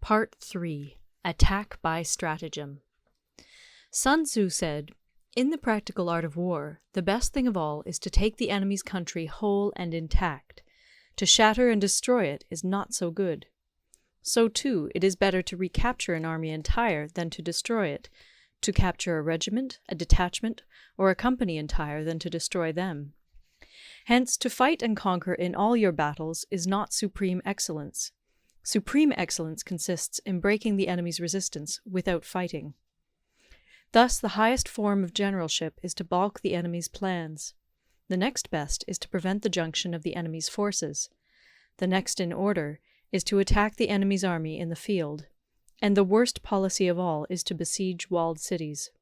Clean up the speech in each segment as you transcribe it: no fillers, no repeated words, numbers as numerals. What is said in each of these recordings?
Part 3. Attack by Stratagem. Sun Tzu said, "In the practical art of war, the best thing of all is to take the enemy's country whole and intact. To shatter and destroy it is not so good. So too, it is better to recapture an army entire than to destroy it, to capture a regiment, a detachment, or a company entire than to destroy them. Hence, to fight and conquer in all your battles is not supreme excellence. Supreme excellence consists in breaking the enemy's resistance without fighting. Thus, the highest form of generalship is to balk the enemy's plans. The next best is to prevent the junction of the enemy's forces. The next in order is to attack the enemy's army in the field. And the worst policy of all is to besiege walled cities.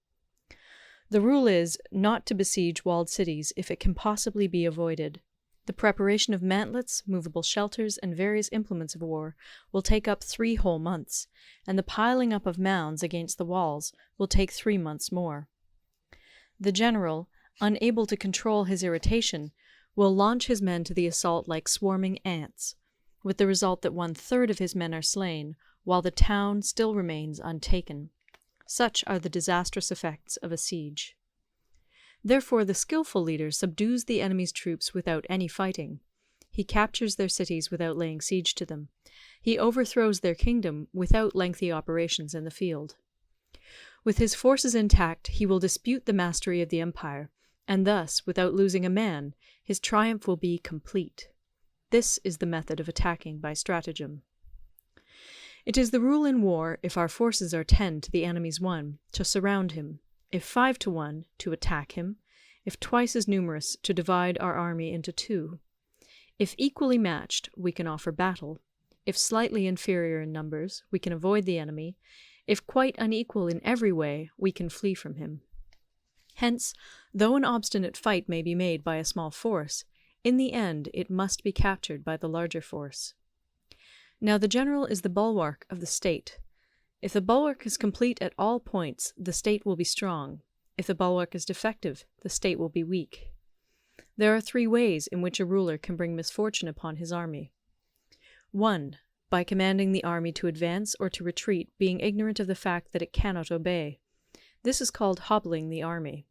The rule is not to besiege walled cities if it can possibly be avoided. The preparation of mantlets, movable shelters, and various implements of war will take up 3 whole months, and the piling up of mounds against the walls will take 3 months more. The general, unable to control his irritation, will launch his men to the assault like swarming ants, with the result that 1/3 of his men are slain, while the town still remains untaken. Such are the disastrous effects of a siege. Therefore the skillful leader subdues the enemy's troops without any fighting. He captures their cities without laying siege to them. He overthrows their kingdom without lengthy operations in the field. With his forces intact, he will dispute the mastery of the empire, and thus, without losing a man, his triumph will be complete. This is the method of attacking by stratagem. It is the rule in war, if our forces are 10 to the enemy's 1, to surround him; if 5 to 1, to attack him; if twice as numerous, to divide our army into 2. If equally matched, we can offer battle; if slightly inferior in numbers, we can avoid the enemy; if quite unequal in every way, we can flee from him. Hence, though an obstinate fight may be made by a small force, in the end it must be captured by the larger force. Now the general is the bulwark of the state. If the bulwark is complete at all points, the state will be strong. If the bulwark is defective, the state will be weak. There are 3 ways in which a ruler can bring misfortune upon his army. 1. By commanding the army to advance or to retreat, being ignorant of the fact that it cannot obey. This is called hobbling the army.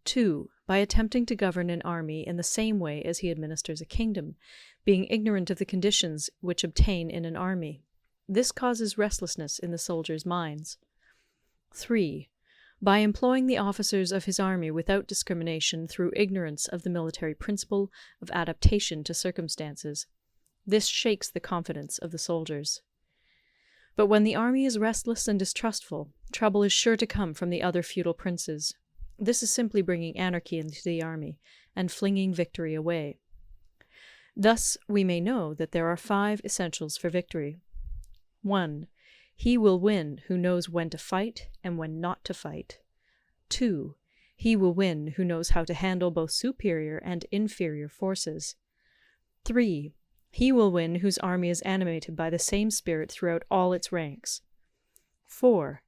2. By attempting to govern an army in the same way as he administers a kingdom, being ignorant of the conditions which obtain in an army. This causes restlessness in the soldiers' minds. 3. By employing the officers of his army without discrimination through ignorance of the military principle of adaptation to circumstances. This shakes the confidence of the soldiers. But when the army is restless and distrustful, trouble is sure to come from the other feudal princes. This is simply bringing anarchy into the army and flinging victory away. Thus we may know that there are 5 essentials for victory. 1. He will win who knows when to fight and when not to fight. 2. He will win who knows how to handle both superior and inferior forces. 3. He will win whose army is animated by the same spirit throughout all its ranks. 4.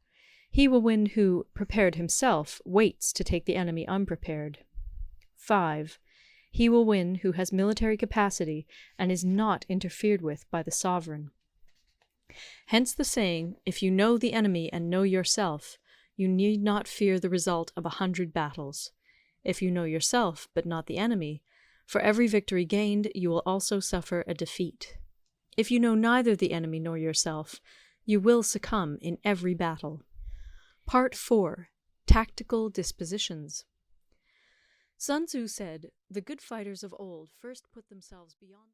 He will win who, prepared himself, waits to take the enemy unprepared. 5. He will win who has military capacity and is not interfered with by the sovereign. Hence the saying, if you know the enemy and know yourself, you need not fear the result of 100 battles. If you know yourself, but not the enemy, for every victory gained you will also suffer a defeat. If you know neither the enemy nor yourself, you will succumb in every battle. Part 4. Tactical Dispositions. Sun Tzu said, "The good fighters of old first put themselves beyond..."